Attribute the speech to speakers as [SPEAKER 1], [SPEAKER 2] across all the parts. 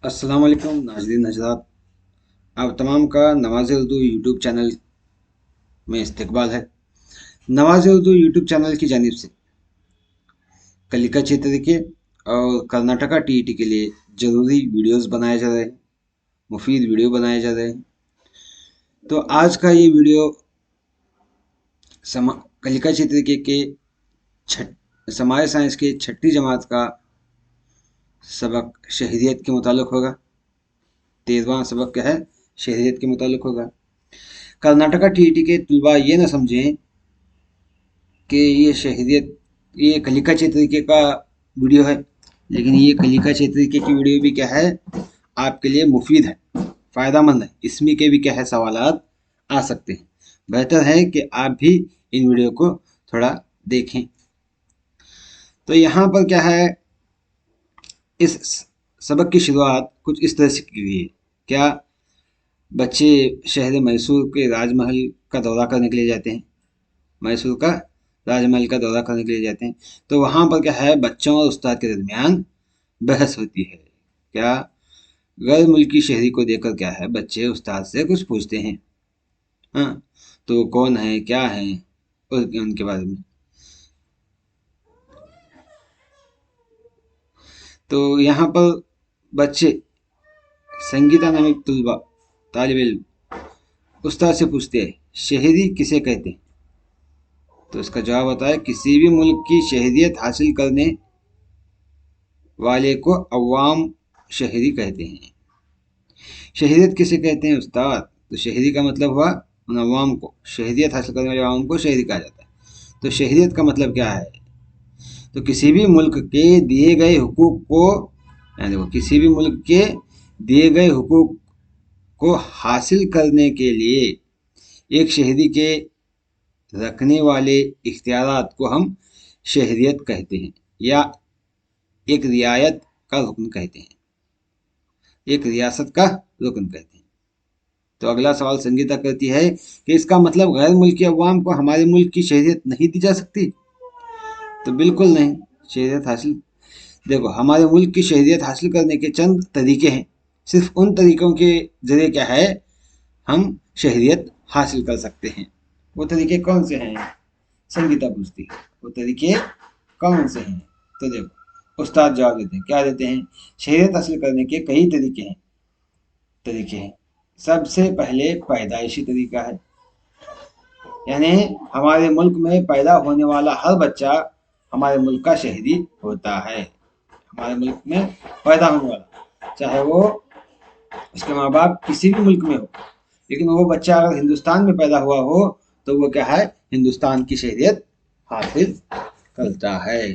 [SPEAKER 1] अस्सलाम वालेकुम नाज़रीन हज़रात। आप तमाम का नवाज़ उर्दू यूट्यूब चैनल में इस्तकबाल है। नवाज़ उर्दू यूट्यूब चैनल की जानिब से कलिका क्षेत्र के और कर्नाटका टीईटी के लिए ज़रूरी वीडियोस बनाए जा रहे हैं, मुफीद वीडियो बनाए जा रहे हैं। तो आज का ये वीडियो कलिका क्षेत्र के समाज साइंस के छठी जमात का सबक शहरियत के मुतालिक होगा। 13वां सबक क्या है? शहरियत के मुतालिक होगा। कर्नाटका टीईटी के तलबा ये ना समझें कि ये शहरियत ये कलिका क्षेत्र का वीडियो है, लेकिन ये कलिका क्षेत्र की वीडियो भी क्या है, आपके लिए मुफीद है, फ़ायदेमंद है। इसमें के भी क्या है, सवालात आ सकते हैं। बेहतर है कि आप भी इन वीडियो को थोड़ा देखें। तो यहाँ पर क्या है, इस सबक की शुरुआत कुछ इस तरह से की हुई है। क्या बच्चे शहर मैसूर के राजमहल का दौरा करने के लिए जाते हैं, मैसूर का राजमहल का दौरा करने के लिए जाते हैं। तो वहाँ पर क्या है, बच्चों और उस्ताद के दरमियान बहस होती है। क्या गैर मुल्की शहरी को देखकर क्या है, बच्चे उस्ताद से कुछ पूछते हैं। हाँ, तो कौन है, क्या है, और उनके बारे में। तो यहाँ पर बच्चे संगीता नामक तलबा तालिब इल्म उस्ताद से पूछते हैं, शहरी किसे कहते हैं? तो इसका जवाब होता है, किसी भी मुल्क की शहरियत हासिल करने वाले को अवाम शहरी कहते हैं। शहरियत किसे कहते हैं उस्ताद? तो शहरी का मतलब हुआ उन अवाम को, शहरियत हासिल करने वाले अवाम को शहरी कहा जाता है। तो शहरियत का मतलब क्या है? तो किसी भी मुल्क के दिए गए हुकूक को, देखो, किसी भी मुल्क के दिए गए हुकूक को हासिल करने के लिए एक शहरी के रखने वाले इख्तियारात को हम शहरियत कहते हैं, या एक रियायत का रुकन कहते हैं, एक रियासत का रुकन कहते हैं। तो अगला सवाल संगीता करती है कि इसका मतलब गैर मुल्की अवाम को हमारे मुल्क की शहरियत नहीं दी जा सकती? तो बिल्कुल नहीं। शहरियत हासिल, देखो, हमारे मुल्क की शहरियत हासिल करने के चंद तरीके हैं। सिर्फ उन तरीकों के जरिए क्या है, हम शहरियत हासिल कर सकते हैं। वो तरीके कौन से हैं? संगीता पूछती है, वो तरीके कौन से हैं? तो देखो, उस्ताद जवाब देते हैं। क्या देते हैं? शहरियत हासिल करने के कई तरीके हैं। सबसे पहले पैदाइशी तरीका है, यानी हमारे मुल्क में पैदा होने वाला हर बच्चा हमारे मुल्क का शहरी होता है। हमारे मुल्क में पैदा होने वाला, चाहे वो उसके माँ बाप किसी भी मुल्क में हो, लेकिन वो बच्चा अगर हिंदुस्तान में पैदा हुआ हो तो वो क्या है, हिंदुस्तान की शहरियत हासिल करता है।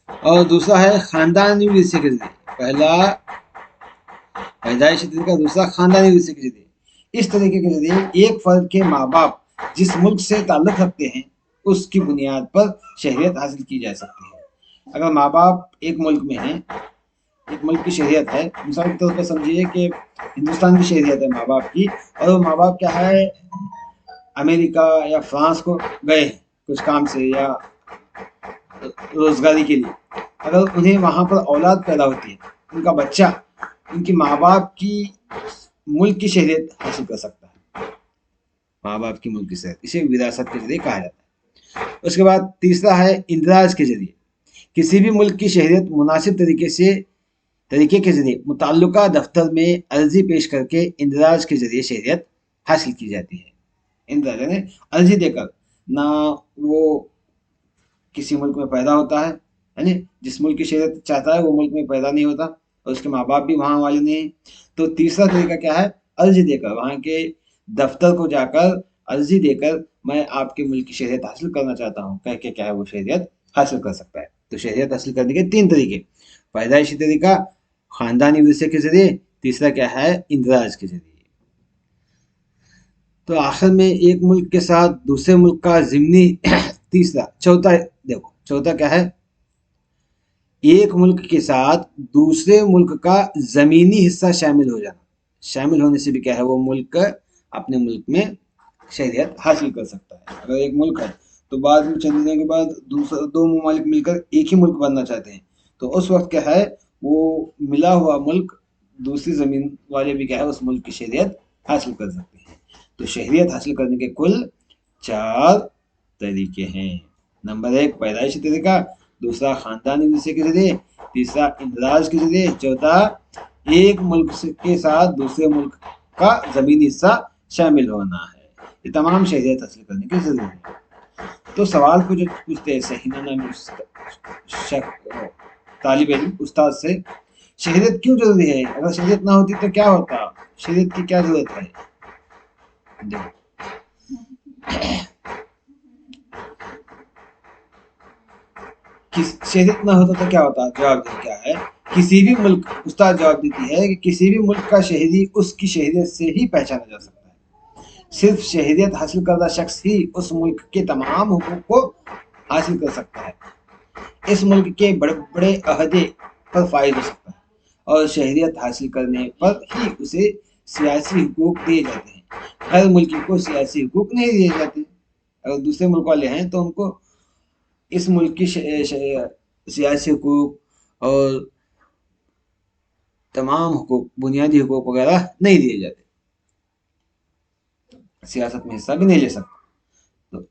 [SPEAKER 1] और दूसरा है खानदानी विरसे के जरिए। पहला पैदाइशी तरीका, दूसरा खानदानी विरसे के जरिए। इस तरीके के जरिए एक फर्द के माँ बाप जिस मुल्क से ताल्लुक रखते हैं उसकी बुनियाद पर शहरियत हासिल की जा सकती है। अगर माँ बाप एक मुल्क में हैं, एक मुल्क की शहरियत है, मिसाल के तौर पर समझिए कि हिंदुस्तान की शहरियत है माँ बाप की, और वो माँ बाप क्या है, अमेरिका या फ्रांस को गए हैं कुछ काम से या रोजगारी के लिए। अगर उन्हें वहाँ पर औलाद पैदा होती है, उनका बच्चा उनकी माँ बाप की मुल्क की शहरियत हासिल कर सकता है। माँ बाप की मुल्क की शहरियत, इसे विरासत के जरिए कहा जाता है। उसके बाद तीसरा है इंदराज के जरिए। किसी भी मुल्क की शहरियत मुनासिब तरीके के जरिए मुताल्लिका दफ्तर में अर्जी पेश करके इंदराज के जरिए शहरियत हासिल की जाती है। इंदराज यानी अर्जी देकर, ना वो किसी मुल्क में पैदा होता है ना, जिस मुल्क की शहरियत चाहता है वो मुल्क में पैदा नहीं होता, और उसके माँ बाप भी वहाँ वाले नहीं हैं। तो तीसरा तरीका क्या है, अर्जी देकर, वहाँ के दफ्तर को जाकर अर्जी देकर मैं आपके मुल्क की शहरियत हासिल करना चाहता हूँ कह के क्या है, वो शहरियत हासिल कर सकता है। तो शहरियत हासिल करने के तीन तरीके, पैदाइशी तरीका, खानदानी विरसे के जरिए, तीसरा क्या है, इंदराज के जरिए। तो आखिर में एक मुल्क के साथ दूसरे मुल्क का जिमनी तीसरा, चौथा, देखो चौथा क्या है, एक मुल्क के साथ दूसरे मुल्क का जमीनी हिस्सा शामिल हो जाना। शामिल होने से भी क्या है, वो मुल्क अपने मुल्क में शहरियत हासिल कर सकता है। अगर एक मुल्क है तो बाद में चंद दिनों के बाद दूसरा दो ममालिक मिलकर एक ही मुल्क बनना चाहते हैं, तो उस वक्त क्या है, वो मिला हुआ मुल्क दूसरी ज़मीन वाले भी क्या है उस मुल्क की शहरियत हासिल कर सकते हैं। तो शहरियत हासिल करने के कुल 4 तरीके हैं। नंबर 1 पैदाइशी तरीका, दूसरा ख़ानदानी विरसे के ज़रिए, तीसरा इंदराज के ज़रिए, चौथा एक मुल्क के साथ दूसरे मुल्क का ज़मीनी हिस्सा शामिल होना है। ये तमाम शहरियत हासिल करने के ज़रिए हैं। तो सवाल को जो पूछते हैं सहीना नामी तालिब इल्म उस्ताद से, शहरियत क्यों जरूरी है, अगर शहरियत ना होती तो क्या होता, शहरियत की क्या जरूरत है। देखो शहरियत ना होता तो क्या होता, जवाब क्या है, किसी भी मुल्क, उस्ताद जवाब देती है कि किसी भी मुल्क का शहरी उसकी शहरियत से ही पहचाना जा सकता है। सिर्फ शहरियत हासिल करदा शख्स ही उस मुल्क के तमाम हुकूक को हासिल कर सकता है, इस मुल्क के बड़े बड़े अहदे पर फायद हो सकता है, और शहरियत हासिल करने पर ही उसे सियासी हुकूक दिए जाते हैं। हर मुल्क को सियासी हुकूक नहीं दिए जाते। अगर दूसरे मुल्क वाले हैं तो उनको इस मुल्क की सियासी हुकूक और तमाम हुकूक, बुनियादी हुकूक वगैरह नहीं दिए जाते, सियासत में हिस्सा भी नहीं ले सकते। तो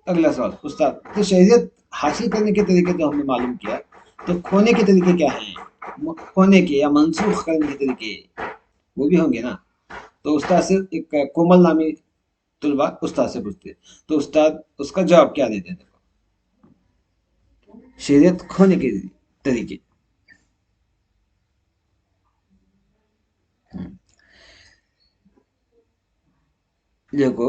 [SPEAKER 1] अगला सवाल उस्ताद, तो शहरियत हासिल करने के तरीके तो हमने मालूम किया, तो खोने के तरीके क्या हैं, खोने के या मनसूख करने के तरीके वो भी होंगे ना। तो उस्ताद से एक कोमल नामी तुलबा उस्ताद से पूछते हैं, तो उस्ताद उसका जवाब क्या देते हैं। देखो शहरियत खोने के तरीके, देखो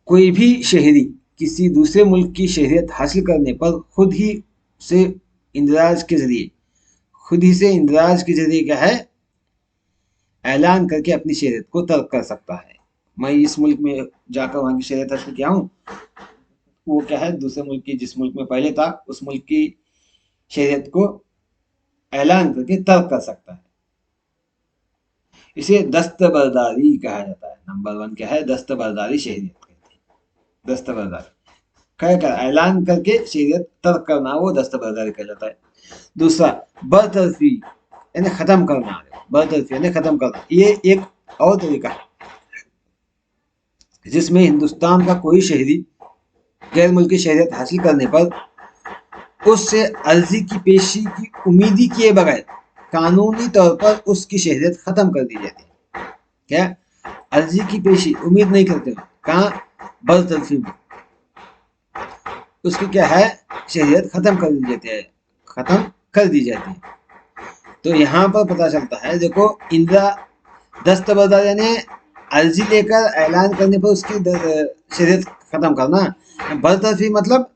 [SPEAKER 1] कोई भी शहरी किसी दूसरे मुल्क की शहरियत हासिल करने पर से इंदराज के जरिए खुद ही से इंदराज के जरिए क्या है ऐलान करके अपनी शहरियत को तर्क कर सकता है। मैं इस मुल्क में जाकर वहां की शहरियत हासिल किया हूँ, वो क्या है दूसरे मुल्क की, जिस मुल्क में पहले था उस मुल्क की शहरियत को ऐलान करके तर्क कर सकता है। इसे दस्तबरदारी कहा जाता है। नंबर 1 क्या है, दस्तबरदारी शहरियत कहते हैं। दस्तबरदारी कह कर ऐलान करके शहरियत तर्क करना वो दस्तबरदारी कहा जाता है। दूसरा बरतरफी यानी खत्म करना, बरतरफी यानी खत्म करना, ये एक और तरीका है जिसमें हिंदुस्तान का कोई शहरी गैर मुल्की शहरियत हासिल करने पर उससे अर्जी की पेशी की उम्मीदी किए बगैर कानूनी तौर पर उसकी शहरियत खत्म कर दी जाती है। क्या अर्जी की पेशी उम्मीद नहीं करते, कहाँ, बरतरफी में उसकी क्या है शहरियत खत्म कर दी जाती है, खत्म कर दी जाती है। तो यहाँ पर पता चलता है, देखो इंदिरा दस्तबरदार यानी अर्जी लेकर ऐलान करने पर उसकी शहरियत खत्म करना। बरतरफी मतलब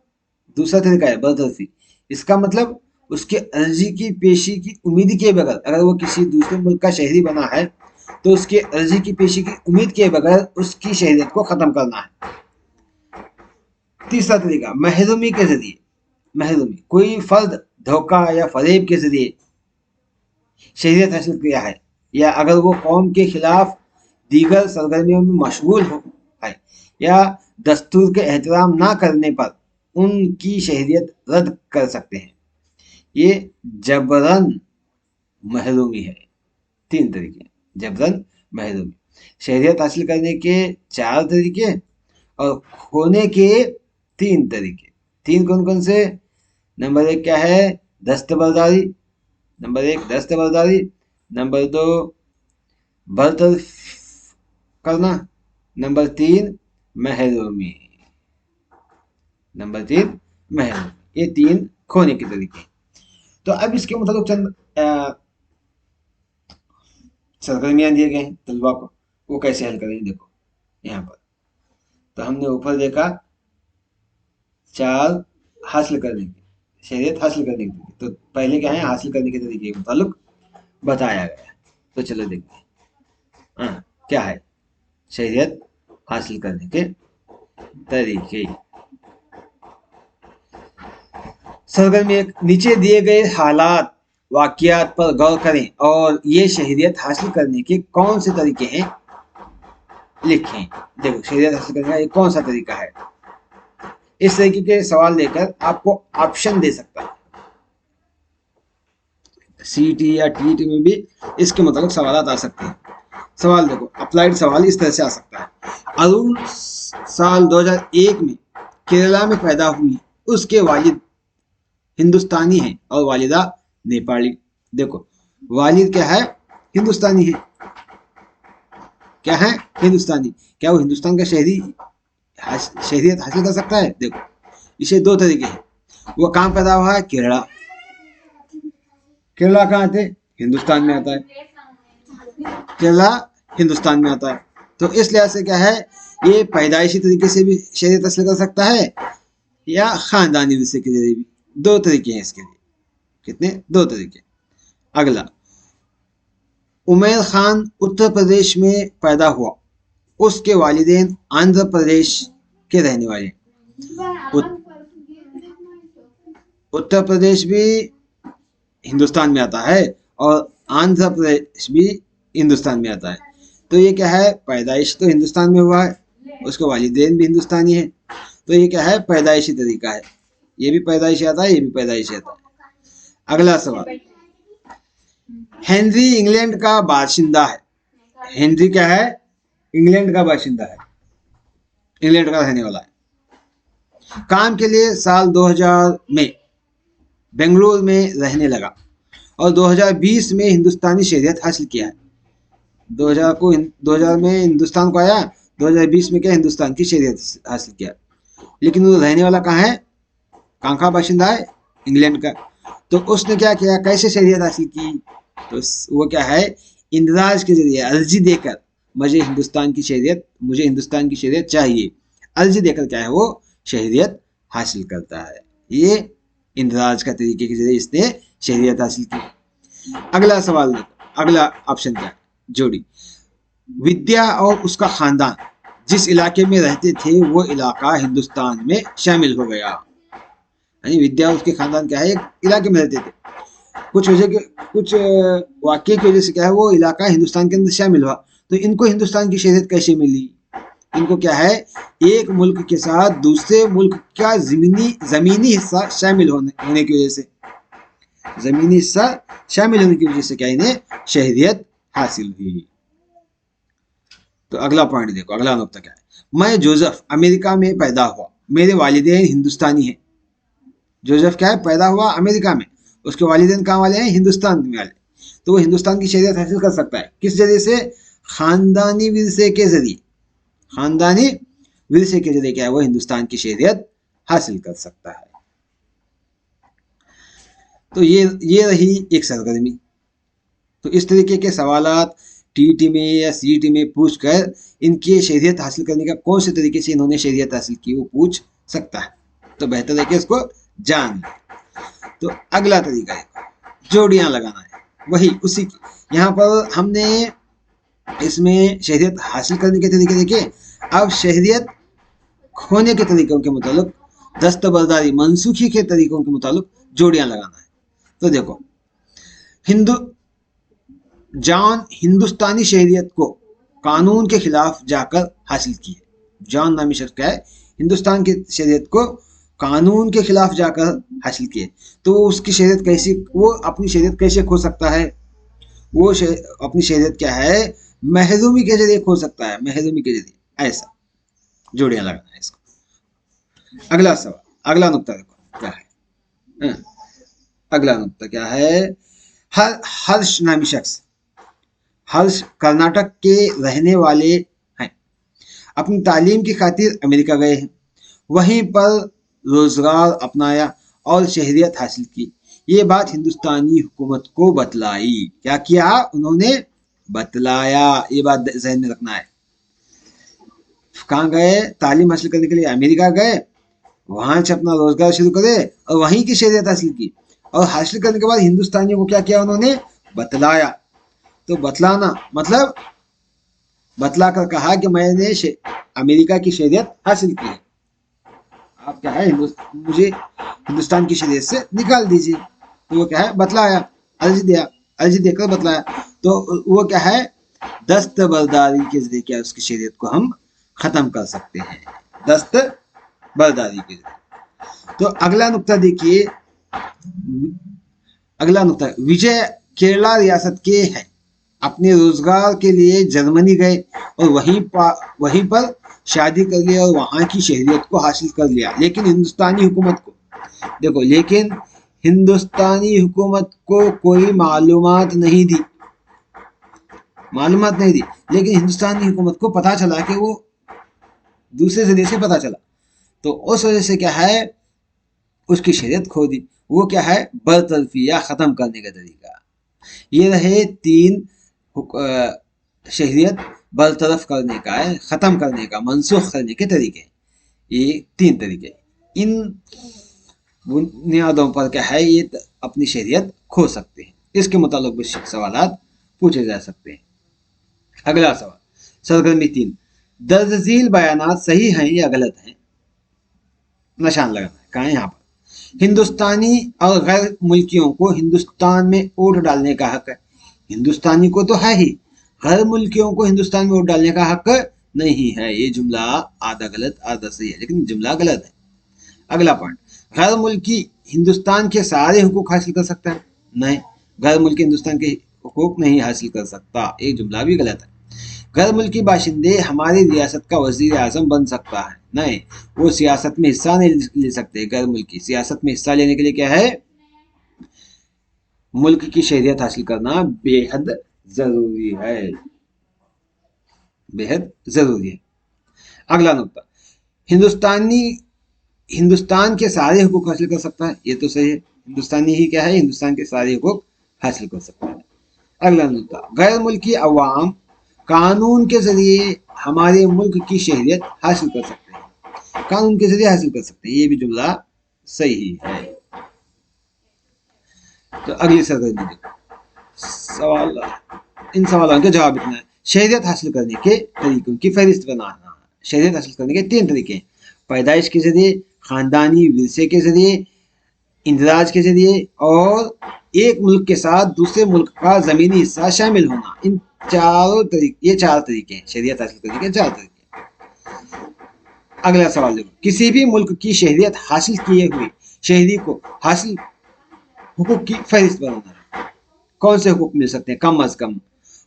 [SPEAKER 1] दूसरा तरीका है बरतरफी, इसका मतलब उसके अर्जी की पेशी की उम्मीद किए बगैर, अगर वो किसी दूसरे मुल्क का शहरी बना है तो उसके अर्जी की पेशी की उम्मीद किए बगैर उसकी शहरियत को खत्म करना है। तीसरा तरीका महरूमी के जरिए, महरूमी कोई फर्द धोखा या फरेब के जरिए शहरियत हासिल किया है, या अगर वो कौम के खिलाफ दीगर सरगर्मियों में मशगूल हो है, या दस्तूर के एहतराम ना करने पर उनकी शहरियत रद्द कर सकते हैं, ये जबरन महरूमी है। 3 तरीके जबरन महरूमी, शहरियत हासिल करने के 4 तरीके और खोने के 3 तरीके। 3 कौन कौन से, नंबर 1 क्या है दस्तबरदारी, नंबर 1 दस्तबरदारी, नंबर 2 बरतरफ करना, नंबर 3 महरूमी, नंबर 3 महरूमी, ये 3 खोने के तरीके। तो अब इसके मतलब चंद सरगर्मियां दिए गए हैं तलबा को, वो कैसे हल करेंगे। देखो यहाँ पर तो हमने ऊपर देखा 4 हासिल करने की शहरियत हासिल करने के तरीके, तो पहले क्या है हासिल करने के तरीके के मुताबिक बताया गया। तो चलो देखते हैं हाँ क्या है शहरियत हासिल करने के तरीके। सरगर्मी एक, नीचे दिए गए हालात वाकियात पर गौर करें और ये शहरियत हासिल करने के कौन से तरीके हैं लिखें। देखो शहरियत हासिल करने का ये कौन सा तरीका है, इस तरीके के सवाल लेकर आपको ऑप्शन दे सकता है। सीटी या टीटी में भी इसके मतलब सवाल आ सकते हैं। सवाल देखो, अप्लाइड सवाल इस तरह से आ सकता है। अरुण साल 2001 में केरला में पैदा हुई, उसके वालिद हिंदुस्तानी हैं और वालिदा नेपाली। देखो, वालिद क्या है? हिंदुस्तानी है। क्या है? हिंदुस्तानी। क्या वो हिंदुस्तान का शहरियत हासिल कर सकता है? देखो, इसे दो तरीके हैं। वो कहाँ पैदा हुआ है? केरला। केरला कहाँ आते? हिंदुस्तान में आता है। केरला हिंदुस्तान में आता है। तो इस लिहाज से क्या है, ये पैदाइशी तरीके से भी शहरियत हासिल कर सकता है या खानदानी विरसे के जरिए भी। दो तरीके हैं इसके लिए। कितने? दो तरीके। अगला, उमैर खान उत्तर प्रदेश में पैदा हुआ, उसके वालिदैन आंध्र प्रदेश के रहने वाले। उत्तर प्रदेश भी हिंदुस्तान में आता है और आंध्र प्रदेश भी हिंदुस्तान में आता है। तो ये क्या है? पैदाइश तो हिंदुस्तान में हुआ है, उसके वालिदैन भी हिंदुस्तानी है। तो ये क्या है? पैदाइशी तरीका है। ये भी पैदाइशी आता है, ये भी पैदाइशी आता है। अगला सवाल, हेनरी इंग्लैंड का बाशिंदा है। हेनरी क्या है? इंग्लैंड का बाशिंदा है, इंग्लैंड का रहने वाला है। काम के लिए साल 2000 में बेंगलुरु में रहने लगा और 2020 में हिंदुस्तानी शहरियत हासिल किया है। 2000 में हिंदुस्तान को आया, 2020 में क्या हिंदुस्तान की शहरियत हासिल किया। लेकिन वो रहने वाला कहाँ है? कहाँ का बाशिंदा है? इंग्लैंड का। तो उसने क्या किया? कैसे शहरियत हासिल की? तो वो क्या है? इंदराज के जरिए अर्जी देकर, मुझे हिंदुस्तान की शहरियत चाहिए, अर्जी देकर क्या है वो शहरियत हासिल करता है। ये इंदराज का तरीके के जरिए इसने शहरियत हासिल की। अगला सवाल देखो, अगला ऑप्शन क्या है? जोड़ी, विद्या और उसका खानदान जिस इलाके में रहते थे वो इलाका हिंदुस्तान में शामिल हो गया। यानी विद्या और उसके खानदान क्या है? एक इलाके में रहते थे, कुछ वाक्य की वजह से क्या है वो इलाका हिंदुस्तान के अंदर शामिल हुआ। तो इनको हिंदुस्तान की शहरियत कैसे मिली? इनको क्या है? एक मुल्क के साथ दूसरे मुल्क का जमीनी हिस्सा शामिल होने की वजह से, जमीनी हिस्सा शामिल होने की वजह से क्या इन्हें शहरियत हासिल हुई। तो अगला पॉइंट देखो, अगला नुक्ता क्या है? मैं जोसेफ अमेरिका में पैदा हुआ, मेरे वालिदैन हिंदुस्तानी हैं। जोसेफ क्या है? पैदा हुआ अमेरिका में, उसके वालिदैन कहाँ वाले हैं? हिंदुस्तान में वाले। तो वो हिंदुस्तान की शहरियत हासिल कर सकता है। किस जरिए से? खानदानी विरसे के जरिए। खानदानी विरसे के जरिए क्या है वो हिंदुस्तान की शहरियत हासिल कर सकता है। तो ये रही एक सरगर्मी। तो इस तरीके के सवालात टीटी में या सीईटी में पूछकर इनकी शहरियत हासिल करने का कौन से तरीके से इन्होंने शहरियत हासिल की वो पूछ सकता है। तो बेहतर है कि इसको जान लें। तो अगला तरीका है जोड़ियां लगाना है, वही उसी की। यहाँ पर हमने इसमें शहरियत हासिल करने के तरीके देखे। अब शहरियत खोने के तरीकों के मुताबिक, दस्तबरदारी मनसूखी के तरीकों के मुताबिक जोड़ियां लगाना है। तो देखो, जॉन हिंदुस्तानी शहरियत को कानून के खिलाफ जाकर हासिल की है। जॉन नामी शख्स क्या है? हिंदुस्तान की शहरियत को कानून के खिलाफ जाकर हासिल की है। तो उसकी शहरियत कैसी, वो अपनी शहरियत कैसे खो सकता है? वो अपनी शहरियत क्या है? महरूमी के जरिए खो सकता है, महरूमी के जरिए। ऐसा जोड़ियां लगाना है इसको। अगला सवाल, अगला नुक्ता देखो क्या है। अगला नुक्ता क्या है? हर्ष नामी शख्स, हर्ष कर्नाटक के रहने वाले हैं, अपनी तालीम की खातिर अमेरिका गए हैं, वहीं पर रोजगार अपनाया और शहरियत हासिल की। ये बात हिंदुस्तानी हुकूमत को बतलाई। क्या किया उन्होंने? बतलाया। ये बात ज़हन में रखना है। कहाँ गए? तालीम हासिल करने के लिए अमेरिका गए, वहां से अपना रोजगार शुरू करे और वहीं की शहरियत हासिल की। और हासिल करने के बाद हिंदुस्तानियों को क्या किया उन्होंने? बतलाया। तो बतलाना मतलब बतला कर कहा कि मैंने अमेरिका की शहरियत हासिल की है, आप क्या है मुझे हिंदुस्तान की शहरियत से निकाल दीजिए। तो वो क्या है? बतलाया, अर्जी दिया, अर्जी देकर बतलाया। तो वो क्या है? दस्तबरदारी के जरिए क्या उसकी शहरियत को हम खत्म कर सकते हैं, दस्तबरदारी के जरिए। तो अगला नुक्ता देखिए, अगला नुक्ता, विजय केरला रियासत के हैं, अपने रोजगार के लिए जर्मनी गए और वहीं पर शादी कर लिया और वहां की शहरियत को हासिल कर लिया। लेकिन हिंदुस्तानी हुकूमत को, देखो, लेकिन हिंदुस्तानी हुकूमत को कोई मालूमात नहीं दी, लेकिन हिंदुस्तानी हुकूमत को पता चला कि वो दूसरे जरिए से पता चला, तो उस वजह से क्या है, उसकी शरीयत खो दी। वो क्या है, बरतरफी या ख़त्म करने का तरीका। ये रहे 3 शहरियत बरतरफ करने का है, ख़त्म करने का, मनसूख करने के तरीके। ये 3 तरीके, इन बुनियादों पर क्या है, ये अपनी शहरियत खो सकते हैं। इसके मुताबिक भी सवाल पूछे जा सकते हैं। अगला सवाल, सरगर्मी 3, दर्ज झील बयानात सही हैं या गलत हैं? निशान लगाना है, कहाँ है यहाँ पर। हिंदुस्तानी और गैर मुल्कियों को हिंदुस्तान में वोट डालने का हक है। हिंदुस्तानी को तो है ही, गैर मुल्कियों को हिंदुस्तान में वोट डालने का हक नहीं है। ये जुमला आधा गलत आधा सही है, लेकिन जुमला गलत है। अगला पॉइंट, गैर मुल्की हिंदुस्तान के सारे हुकूक हासिल कर सकता है? नहीं, गैर मुल्की हिंदुस्तान के हुकूक नहीं हासिल कर सकता, एक जुमला भी गलत है। गैर मुल्की बाशिंदे हमारी रियासत का वजीर आजम बन सकता है? नहीं, वो सियासत में हिस्सा नहीं ले सकते। गैर मुल्की सियासत में हिस्सा लेने के लिए क्या है, मुल्क की शहरियत हासिल करना बेहद जरूरी है, बेहद जरूरी है। अगला नुकता, हिंदुस्तान के सारे हुकूक हासिल कर सकता है? ये तो सही है, हिंदुस्तानी ही क्या है, हिंदुस्तान के सारे हुकूक हासिल कर सकता है। अगला नुकता, गैर मुल्की अवाम कानून के जरिए हमारे मुल्क की शहरियत हासिल कर सकते हैं? कानून के जरिए हासिल कर सकते हैं, ये भी जुमला सही है। तो अगली सरगर्मी देखो, सवाल, इन सवालों के जवाब इतना है। शहरियत हासिल करने के तरीकों की फहरिस्त बनाना। शहरियत हासिल करने के 3 तरीके हैं, पैदाइश के जरिए, खानदानी विरसे के जरिए, इंदराज के जरिए, और एक मुल्क के साथ दूसरे मुल्क का जमीनी हिस्सा शामिल होना। इन चारों तरीके, ये 4 तरीके हैं शहरियत हासिल करने के, 4 तरीके। अगला सवाल देखो, किसी भी मुल्क की शहरियत हासिल किए हुए शहरी को हासिल हुकूक की फहरिस्त बनाना है। कौन से हुकूक मिल सकते हैं? कम अज कम,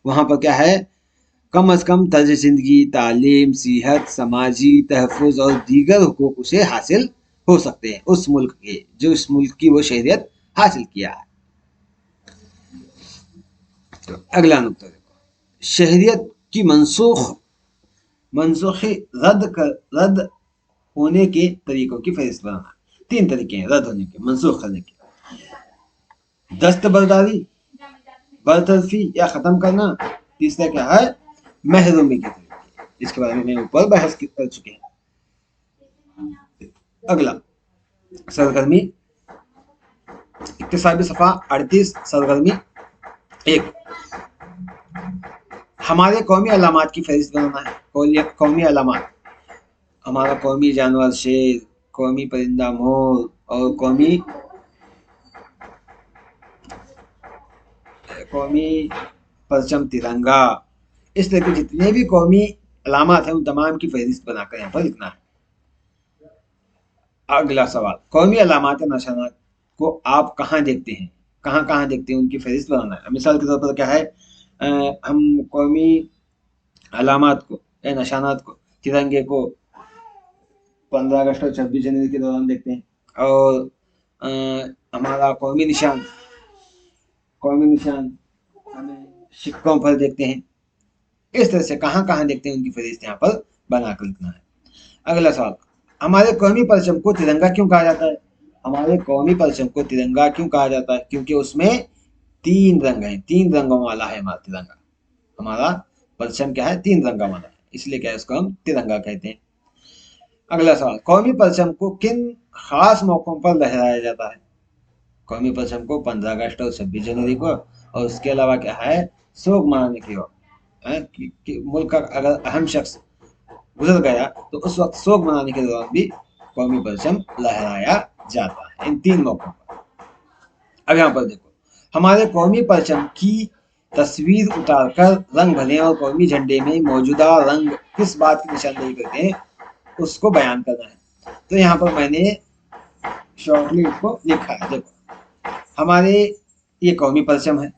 [SPEAKER 1] वहां पर क्या है, कम अज कम तर्ज जिंदगी, तालीम, सेहत, समाजी तहफ़्फ़ुज़ और दीगर हुकूक उसे हासिल हो सकते हैं उस मुल्क के, जो इस मुल्क की वो शहरियत हासिल किया है। तो अगला नुकता देखो, शहरियत की मनसूखी रद्द होने के तरीकों की फहरिस्त बनाना। 3 तरीके हैं रद्द होने के, मनसूख करने के, दस्तबरदारी, बरतरफी या खत्म करना। तीसरा क्या है, महरूमी के तरीके, इसके बारे में ऊपर बहस कर चुके हैं। अगला सरगर्मी इक्तिसाबी सफ़ा 38, सरगर्मी 1, हमारे कौमी अलामात की फहरिस्त बनाना है। कौमी अलामात, हमारा कौमी जानवर शेर, कौमी परिंदा मोर, और कौमी परचम तिरंगा। इस तरह के जितने भी कौमी अलामात हैं उन तमाम की फहरिस्त बनाकर यहाँ पर लिखना है। अगला सवाल, कौमी अलामात या निशानात को आप कहाँ देखते हैं, कहाँ कहाँ देखते हैं, उनकी फहरिस्त बनाना है। मिसाल के तौर पर क्या है, हम कौमी अलामात को या निशानात को, तिरंगे को 15 अगस्त और 26 जनवरी के दौरान देखते हैं, और हमारा कौमी निशान हमें सिक्कों पर देखते हैं। इस तरह से कहाँ कहाँ देखते हैं उनकी फहरिस्त यहाँ पर बनाकर लिखना है। अगला सवाल, हमारे कौमी परचम को तिरंगा क्यों कहा जाता है? हमारे कौमी परचम को तिरंगा क्यों कहा जाता है? क्योंकि उसमें 3 रंग हैं, 3 रंगों वाला है हमारा तिरंगा। हमारा परचम क्या है, 3 रंगों वाला है, इसलिए क्या है, उसको हम तिरंगा कहते हैं। अगला सवाल, कौमी परचम को किन खास मौकों पर लहराया जाता है? कौमी परचम को 15 अगस्त और 26 जनवरी को, और उसके अलावा क्या है, शोक मनाने की ओर, कि मुल्क का अगर अहम शख्स गुजर गया तो उस वक्त शोक मनाने के दौरान भी कौमी परचम लहराया जाता है, इन 3 मौकों पर। अब यहाँ पर देखो, हमारे कौमी परचम की तस्वीर उतारकर रंग भलें और कौमी झंडे में मौजूदा रंग किस बात की निशानदेही करते हैं, उसको बयान करना है। तो यहाँ पर मैंने शॉर्टली इसको लिखा है। देखो, हमारे ये कौमी परचम है,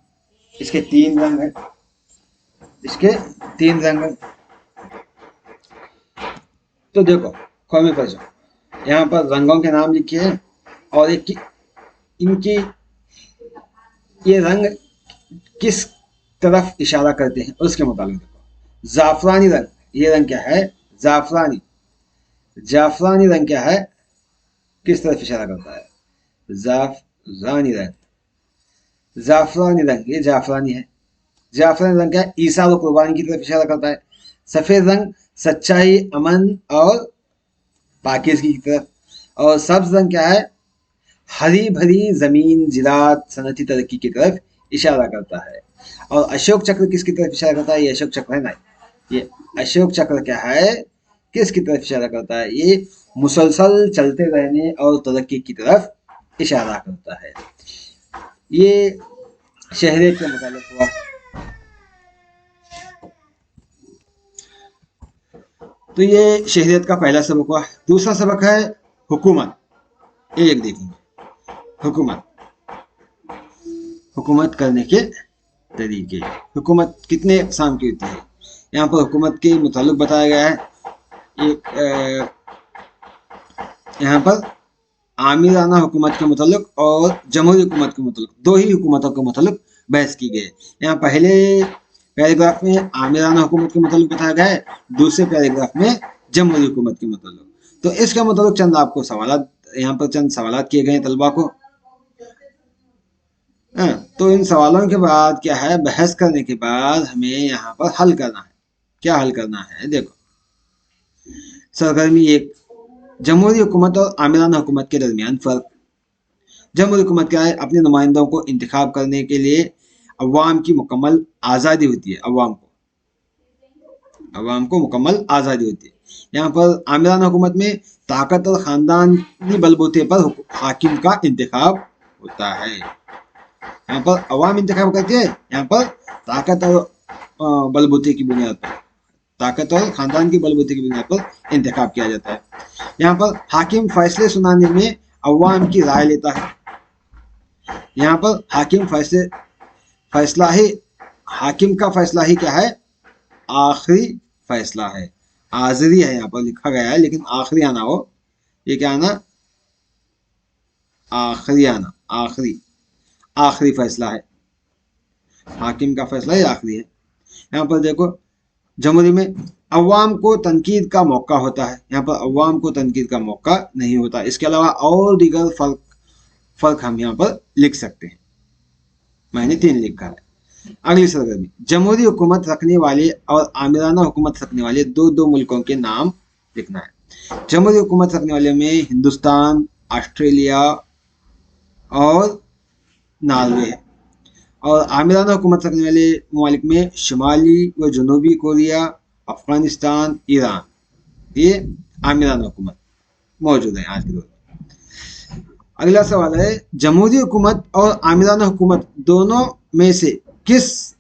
[SPEAKER 1] इसके 3 रंग हैं, इसके 3 रंग हैं। तो देखो कौमी परचम, यहाँ पर रंगों के नाम लिखे हैं और एक इनकी ये रंग किस तरफ इशारा करते हैं उसके मुताबिक देखो। जाफरानी रंग, ये रंग क्या है? जाफरानी। जाफरानी रंग क्या है, किस तरफ इशारा करता है? जाफरानी रंग, जाफरानी रंग, ये जाफरानी है। जाफरानी रंग क्या है? ईसा और कुर्बानी की तरफ इशारा करता है। सफेद रंग सच्चाई, अमन और पाकीज़गी की तरफ। और सब्ज रंग क्या है? हरी भरी जमीन, जिरात, सनती तरक्की की तरफ इशारा करता है। और अशोक चक्र किसकी तरफ इशारा करता है? ये अशोक चक्र है ना, ये अशोक चक्र क्या है, किसकी तरफ इशारा करता है? ये मुसलसल चलते रहने और तरक्की की तरफ इशारा करता है। ये शहरियत के मुतालिक हुआ। तो ये शहरियत का पहला सबक हुआ। दूसरा सबक है हुकूमत। एक देखेंगे हुकूमत, हुकूमत करने के तरीके। हुकूमत कितने अक़साम की होती है, यहाँ पर हुकूमत के मुतालिक बताया गया है। एक यहाँ पर आमिराना हुकूमत के मुतालिक और जमहूरी हुकूमत के मुतालिक, दो ही हुकूमतों के मुतालिक बहस की गई। यहाँ पहले पैराग्राफ में आमिराना हुकूमत के मुतालिक बताया गया है, दूसरे पैराग्राफ में जमहूरी हुकूमत के मुतालिक। तो इसके मुतालिक चंद आपको सवाल, यहाँ पर चंद सवाल किए गए तलबा को। तो इन सवालों के बाद क्या है, बहस करने के बाद हमें यहाँ पर हल करना है। क्या हल करना है? देखो सरगर्मी 1, जमहूरी हुकूमत और आमिराना हुकूमत के दरमियान फ़र्क। जमहूरी हुकूमत क्या है? अपने नुमाइंदों को इंतखाब करने के लिए अवाम की मुकम्मल आज़ादी होती है। अवाम को मुकम्मल आज़ादी होती है। यहाँ पर आमिराना हुकूमत में ताकत और ख़ानदानी बलबूते पर हाकिम का इंतखाब होता है। यहाँ पर अवाम इंतखाब करती है, यहाँ पर ताकत और बलबूते की बुनियाद पर, ताकत और खानदान की बलबूते की बुनियाद पर इंतखाब किया जाता है। यहाँ पर हाकिम फैसले सुनाने में अवाम की राय लेता है। यहाँ पर हाकिम हाकिम का फैसला ही क्या है? आखिरी फैसला है। आखिरी है यहाँ पर लिखा गया है, लेकिन आखिरी आना हो, ये क्या आना? आखिरी आना, आखिरी फैसला है। हाकिम का फैसला ही आखिरी है। यहाँ पर देखो जमहूरी में अवाम को तनकीद का मौका होता है, यहाँ पर अवाम को तनकीद का मौका नहीं होता। इसके अलावा और दीगर फर्क हम यहाँ पर लिख सकते हैं। मैंने 3 लिखा है। अगली सरगर्मी, जमहूरी हुकूमत रखने वाले और आमिराना हुकूमत रखने वाले दो मुल्कों के नाम लिखना है। जमहूरी हुकूमत रखने वाले में हिंदुस्तान, ऑस्ट्रेलिया और नॉर्वे है। और आमिराना हुकूमत रखने वाले ममालिक में शुमाली व जनूबी कोरिया, अफगानिस्तान, ईरान, ये आमिराना हुकूमत मौजूद है आज के दौर में। अगला सवाल है, जमहूरी हुकूमत और आमिराना हुकूमत दोनों में से किस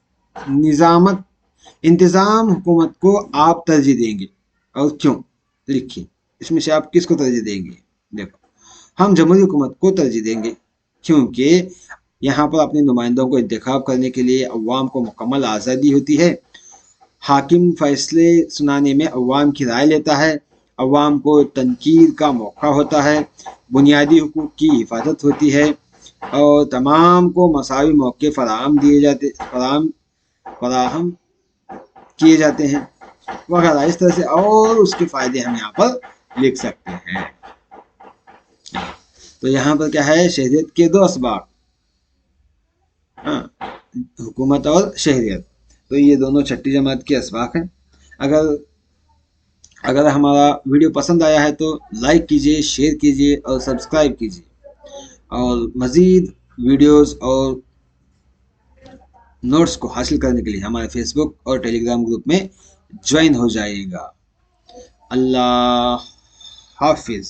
[SPEAKER 1] इंतज़ाम हुकूमत को आप तरजीह देंगे और क्यों? लिखिए, इसमें से आप किसको तरजीह देंगे? देखो हम जमहूरी हुकूमत को तरजीह देंगे, क्योंकि यहाँ पर अपने नुमाइंदों को इंतखाब करने के लिए अवाम को मुकम्मल आज़ादी होती है। हाकिम फैसले सुनाने में अवाम की राय लेता है। अवाम को तनकीद का मौका होता है। बुनियादी हुकूक की हिफाजत होती है और तमाम को मसावी मौके फराहम किए जाते हैं वगैरह। इस तरह से और उसके फ़ायदे हम यहाँ पर लिख सकते हैं। तो यहाँ पर क्या है, शहरियत के 2 असबाब, हुकूमत और शहरियत। तो ये दोनों छठी जमात के असबाब हैं। अगर हमारा वीडियो पसंद आया है तो लाइक कीजिए, शेयर कीजिए और सब्सक्राइब कीजिए। और मज़ीद वीडियोस और नोट्स को हासिल करने के लिए हमारे फेसबुक और टेलीग्राम ग्रुप में ज्वाइन हो जाइएगा। अल्लाह हाफिज़।